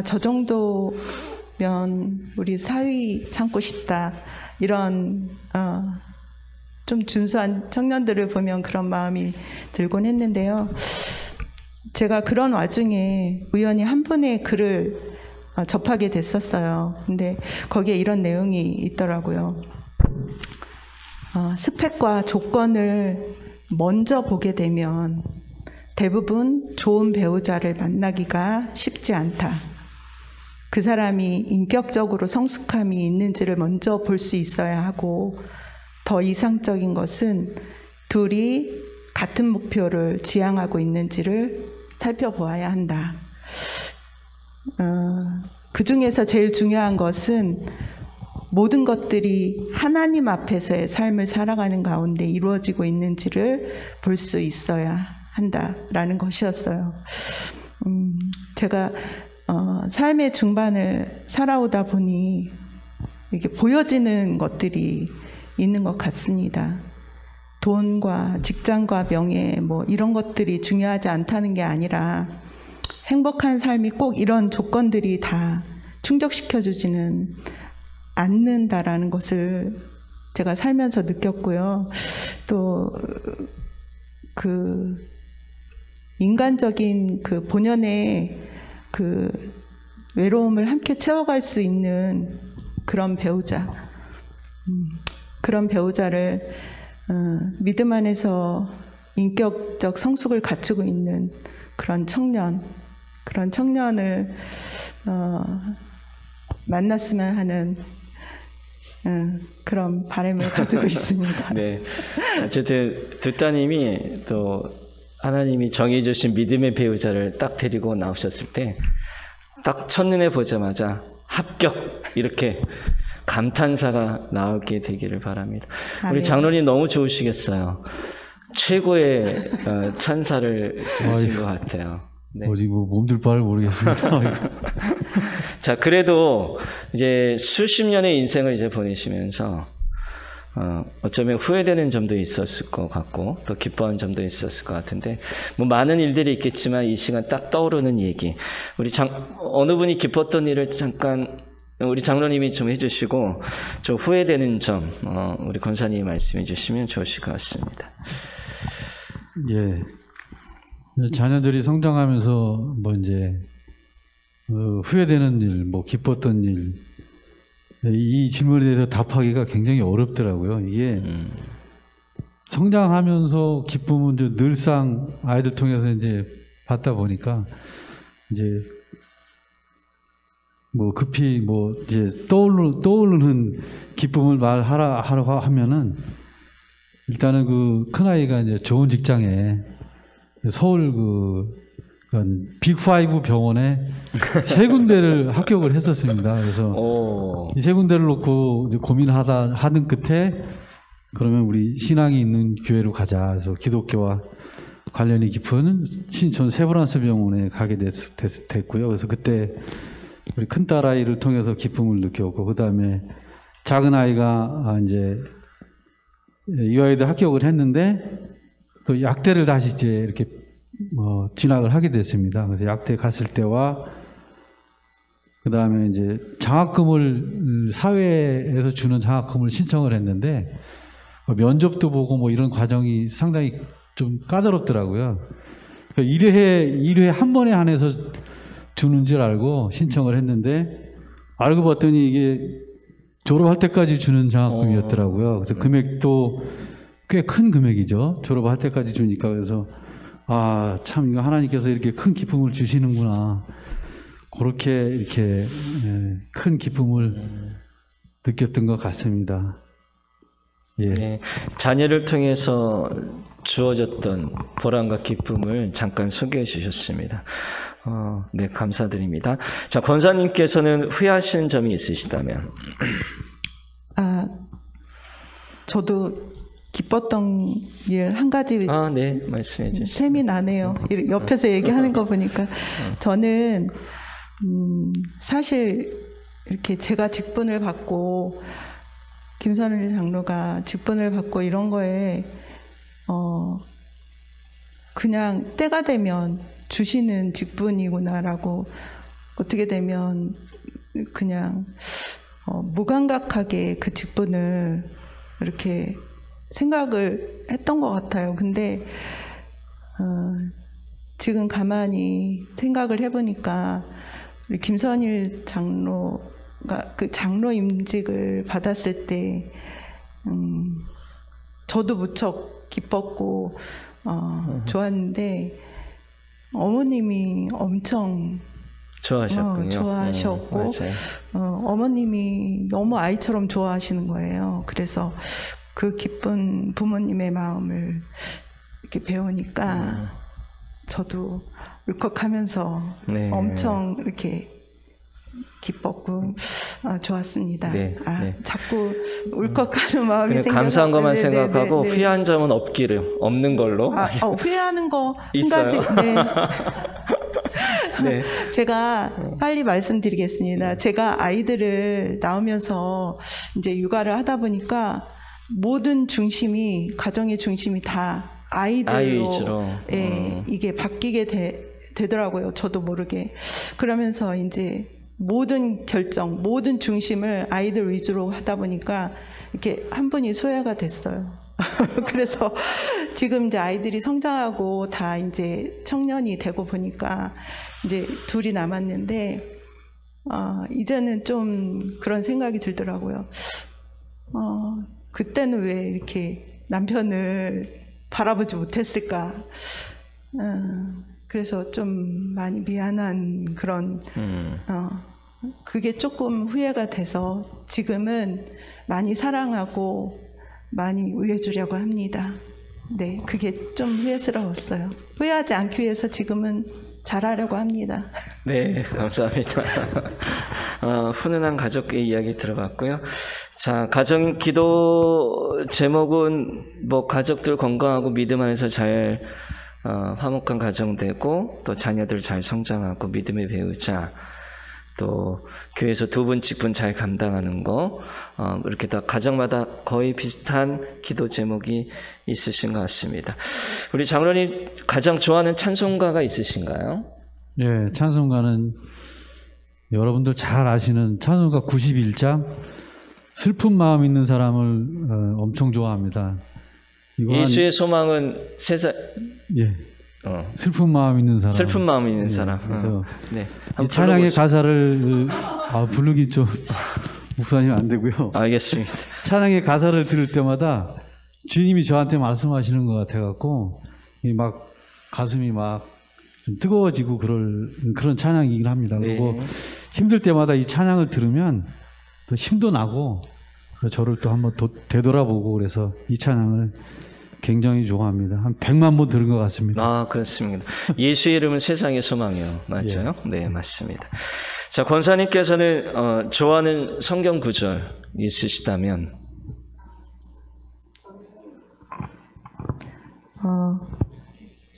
저 정도면 우리 사위 삼고 싶다. 이런 좀 준수한 청년들을 보면 그런 마음이 들곤 했는데요. 제가 그런 와중에 우연히 한 분의 글을 접하게 됐었어요. 근데 거기에 이런 내용이 있더라고요. 스펙과 조건을 먼저 보게 되면 대부분 좋은 배우자를 만나기가 쉽지 않다. 그 사람이 인격적으로 성숙함이 있는지를 먼저 볼 수 있어야 하고 더 이상적인 것은 둘이 같은 목표를 지향하고 있는지를 살펴보아야 한다. 그 중에서 제일 중요한 것은 모든 것들이 하나님 앞에서의 삶을 살아가는 가운데 이루어지고 있는지를 볼 수 있어야 한다라는 것이었어요. 제가 삶의 중반을 살아오다 보니 이게 보여지는 것들이 있는 것 같습니다. 돈과 직장과 명예 뭐 이런 것들이 중요하지 않다는 게 아니라 행복한 삶이 꼭 이런 조건들이 다 충족시켜주지는 않는다라는 것을 제가 살면서 느꼈고요. 또 그 인간적인 그 본연의 그 외로움을 함께 채워갈 수 있는 그런 배우자, 그런 배우자를 믿음 안에서 인격적 성숙을 갖추고 있는 그런 청년을 만났으면 하는 그런 바람을 가지고 있습니다. 네, 어쨌든 두 따님이 또 하나님이 정해주신 믿음의 배우자를 딱 데리고 나오셨을 때 딱 첫눈에 보자마자 합격 이렇게 감탄사가 나오게 되기를 바랍니다. 우리 장로님 너무 좋으시겠어요. 최고의 찬사를 주신 것 같아요. 네. 어디 뭐 몸둘 바를 모르겠습니다. 자, 그래도 이제 수십 년의 인생을 이제 보내시면서 어쩌면 후회되는 점도 있었을 것 같고 또 기뻐하는 점도 있었을 것 같은데 뭐 많은 일들이 있겠지만 이 시간 딱 떠오르는 얘기 우리 어느 분이 기뻤던 일을 잠깐 우리 장로님이 좀 해주시고 좀 후회되는 점 우리 권사님이 말씀해 주시면 좋으실 것 같습니다. 예. 자녀들이 성장하면서 뭐 이제 후회되는 일, 뭐 기뻤던 일, 이 질문에 대해서 답하기가 굉장히 어렵더라고요. 이게 성장하면서 기쁨은 이제 늘상 아이들 통해서 이제 받다 보니까 이제 뭐 급히 뭐 이제 떠오르는 기쁨을 말하라고 하면은 일단은 그 큰아이가 이제 좋은 직장에 서울 빅5 병원에 세 군데를 합격을 했었습니다. 그래서 이 세 군데를 놓고 이제 하는 끝에 그러면 우리 신앙이 있는 교회로 가자. 그래서 기독교와 관련이 깊은 신촌 세브란스 병원에 가게 됐고요. 그래서 그때 우리 큰딸 아이를 통해서 기쁨을 느꼈고, 그 다음에 작은 아이가 이제 유아에도 합격을 했는데 또 약대를 다시 이제 이렇게 진학을 하게 됐습니다. 그래서 약대 갔을 때와 그 다음에 이제 장학금을 사회에서 주는 장학금을 신청을 했는데 면접도 보고 뭐 이런 과정이 상당히 좀 까다롭더라고요. 그러니까 1회 한 번에 한해서 주는 줄 알고 신청을 했는데 알고 봤더니 이게 졸업할 때까지 주는 장학금이었더라고요. 그래서 금액도 꽤 큰 금액이죠. 졸업할 때까지 주니까. 그래서 아, 참 이거 하나님께서 이렇게 큰 기쁨을 주시는구나. 그렇게 이렇게 큰 기쁨을 느꼈던 것 같습니다. 예. 네, 자녀를 통해서 주어졌던 보람과 기쁨을 잠깐 소개해 주셨습니다. 네, 감사드립니다. 자, 권사님께서는 후회하시는 점이 있으시다면? 저도 기뻤던 일 한 가지 네, 말씀해 주세요. 셈이 나네요. 옆에서 얘기하는 거 보니까 저는 사실 이렇게 제가 직분을 받고 김선일 장로가 직분을 받고 이런 거에 그냥 때가 되면 주시는 직분이구나라고 어떻게 되면 그냥 무감각하게 그 직분을 이렇게 생각을 했던 것 같아요. 근데 지금 가만히 생각을 해보니까 우리 김선일 장로가 그 장로 임직을 받았을 때 저도 무척 기뻤고 좋았는데 어머님이 엄청 좋아하셨군요. 좋아하셨고 어머님이 너무 아이처럼 좋아하시는 거예요. 그래서 그 기쁜 부모님의 마음을 이렇게 배우니까 저도 울컥하면서 네. 엄청 이렇게 기뻤고 좋았습니다. 네, 네. 자꾸 울컥하는 마음이 생겨서 감사한 것만 생각하고 네. 후회한 점은 없는 걸로. 후회하는 거 한 가지. 네. 제가 빨리 말씀드리겠습니다. 제가 아이들을 낳으면서 이제 육아를 하다 보니까 모든 중심이 가정의 중심이 다 아이들로 이게 바뀌게 되더라고요. 저도 모르게. 그러면서 이제 모든 결정, 모든 중심을 아이들 위주로 하다 보니까 이렇게 한 분이 소외가 됐어요. 그래서 지금 이제 아이들이 성장하고 다 이제 청년이 되고 보니까 이제 둘이 남았는데 이제는 좀 그런 생각이 들더라고요. 그때는 왜 이렇게 남편을 바라보지 못했을까? 그래서 좀 많이 미안한 그런 그게 조금 후회가 돼서 지금은 많이 사랑하고 많이 의해주려고 합니다. 네, 그게 좀 후회스러웠어요. 후회하지 않기 위해서 지금은 잘하려고 합니다. 네, 감사합니다. 훈훈한 가족의 이야기 들어봤고요. 자, 가정 기도 제목은 뭐 가족들 건강하고 믿음 안에서 잘 화목한 가정 되고 또 자녀들 잘 성장하고 믿음의 배우자, 또 교회에서 두 분 직분 잘 감당하는 거, 이렇게 다 가정마다 거의 비슷한 기도 제목이 있으신 것 같습니다. 우리 장로님 가장 좋아하는 찬송가가 있으신가요? 예, 찬송가는 여러분들 잘 아시는 찬송가 91장 슬픈 마음 있는 사람을 엄청 좋아합니다. 예수의 소망은 세상 예. 슬픈 마음 있는 사람. 슬픈 마음 있는 사람. 그래서 네. 찬양의 가사를 부르기 좀 목사님 안 되고요. 알겠습니다. 찬양의 가사를 들을 때마다 주님이 저한테 말씀하시는 것 같아갖고 막 가슴이 막 좀 뜨거워지고 그런 찬양이긴 합니다. 네. 그리고 힘들 때마다 이 찬양을 들으면 또 힘도 나고 저를 또 한번 되돌아보고 그래서 이 찬양을 굉장히 좋아합니다. 한 100만 번 들은 것 같습니다. 아, 그렇습니다. 예수의 이름은 세상의 소망이요. 맞아요? 예. 네, 맞습니다. 자, 권사님께서는 좋아하는 성경 구절 있으시다면?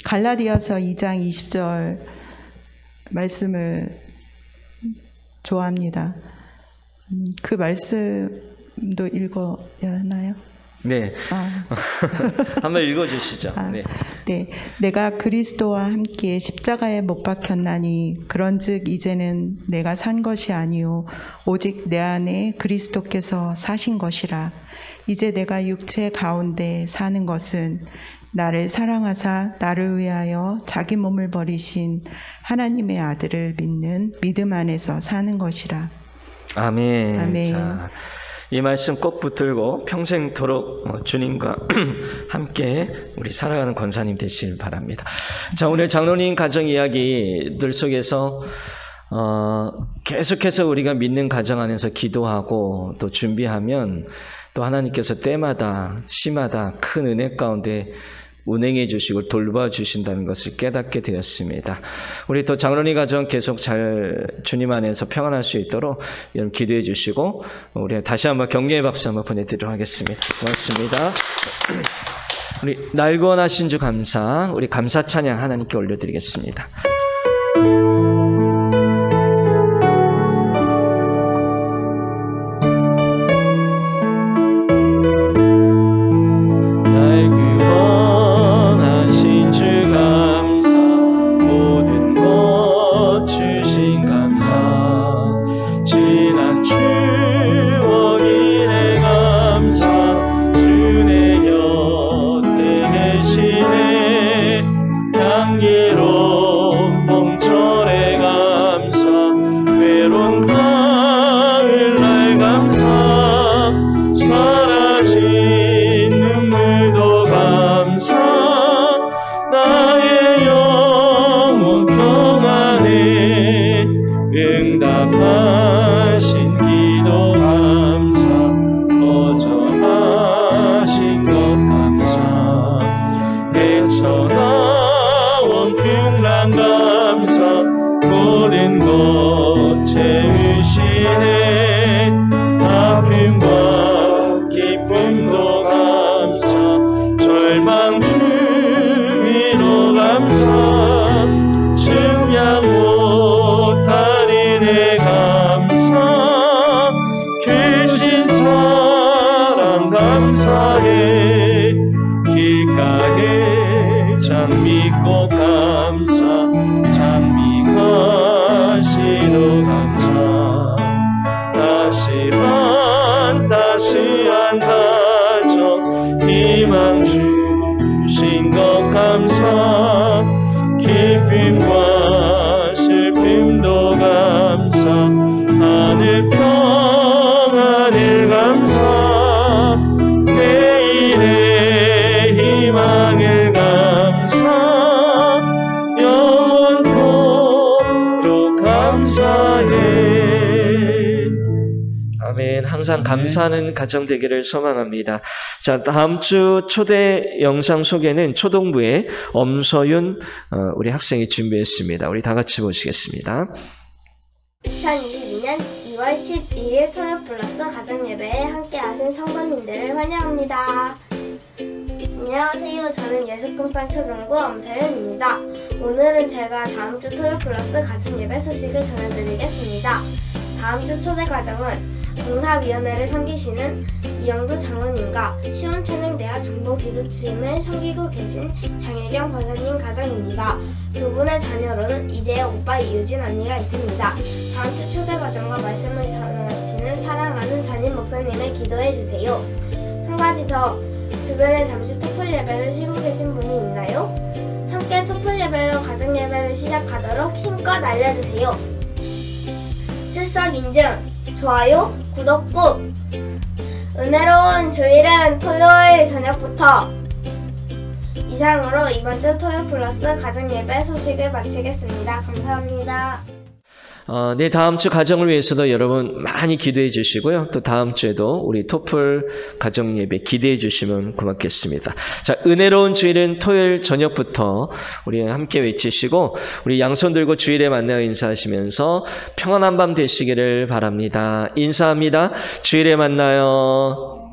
갈라디아서 2장 20절 말씀을 좋아합니다. 그 말씀도 읽어야 하나요? 네. 한번 읽어주시죠. 네. 네. 내가 그리스도와 함께 십자가에 못 박혔나니 그런즉 이제는 내가 산 것이 아니요 오직 내 안에 그리스도께서 사신 것이라. 이제 내가 육체 가운데 사는 것은 나를 사랑하사 나를 위하여 자기 몸을 버리신 하나님의 아들을 믿는 믿음 안에서 사는 것이라. 아멘. 아멘. 자, 이 말씀 꼭 붙들고 평생토록 주님과 함께 우리 살아가는 권사님 되시길 바랍니다. 자, 오늘 장로님 가정 이야기들 속에서 계속해서 우리가 믿는 가정 안에서 기도하고 또 준비하면 또 하나님께서 때마다 시마다 큰 은혜 가운데 운행해 주시고 돌봐주신다는 것을 깨닫게 되었습니다. 우리 또 장로님 가정 계속 잘 주님 안에서 평안할 수 있도록 여러분 기도해 주시고 우리 다시 한번 격려의 박수 한번 보내드리도록 하겠습니다. 고맙습니다. 우리 날구원하신 주 감사, 우리 감사 찬양 하나님께 올려드리겠습니다. 항상 감사하는 가정 되기를 소망합니다. 자, 다음 주 초대 영상 소개는 초동부의 엄서윤 우리 학생이 준비했습니다. 우리 다 같이 보시겠습니다. 2022년 2월 12일 토요 플러스 가정 예배에 함께 하신 성도님들을 환영합니다. 안녕하세요. 저는 예수금방 초등부 엄서윤입니다. 오늘은 제가 다음 주 토요 플러스 가정 예배 소식을 전해드리겠습니다. 다음 주 초대 가정은 봉사위원회를 섬기시는 이영도 장로님과 시온천행대학 중보기도팀을 섬기고 계신 장혜경 권사님 가정입니다. 두 분의 자녀로는 이재혁 오빠 이유진 언니가 있습니다. 다음 주 초대 가정과 말씀을 전하시는 사랑하는 담임 목사님을 기도해 주세요. 한 가지 더 주변에 잠시 토플 예배를 쉬고 계신 분이 있나요? 함께 토플 예배로 가정 예배를 시작하도록 힘껏 알려주세요. 출석 인증, 좋아요, 구독 꾹! 은혜로운 주일은 토요일 저녁부터. 이상으로 이번 주 토요 플러스 가정 예배 소식을 마치겠습니다. 감사합니다. 네, 다음 주 가정을 위해서도 여러분 많이 기도해 주시고요. 또 다음 주에도 우리 토플 가정 예배 기대해 주시면 고맙겠습니다. 자, 은혜로운 주일은 토요일 저녁부터 우리 함께 외치시고 우리 양손 들고 주일에 만나요 인사하시면서 평안한 밤 되시기를 바랍니다. 인사합니다. 주일에 만나요.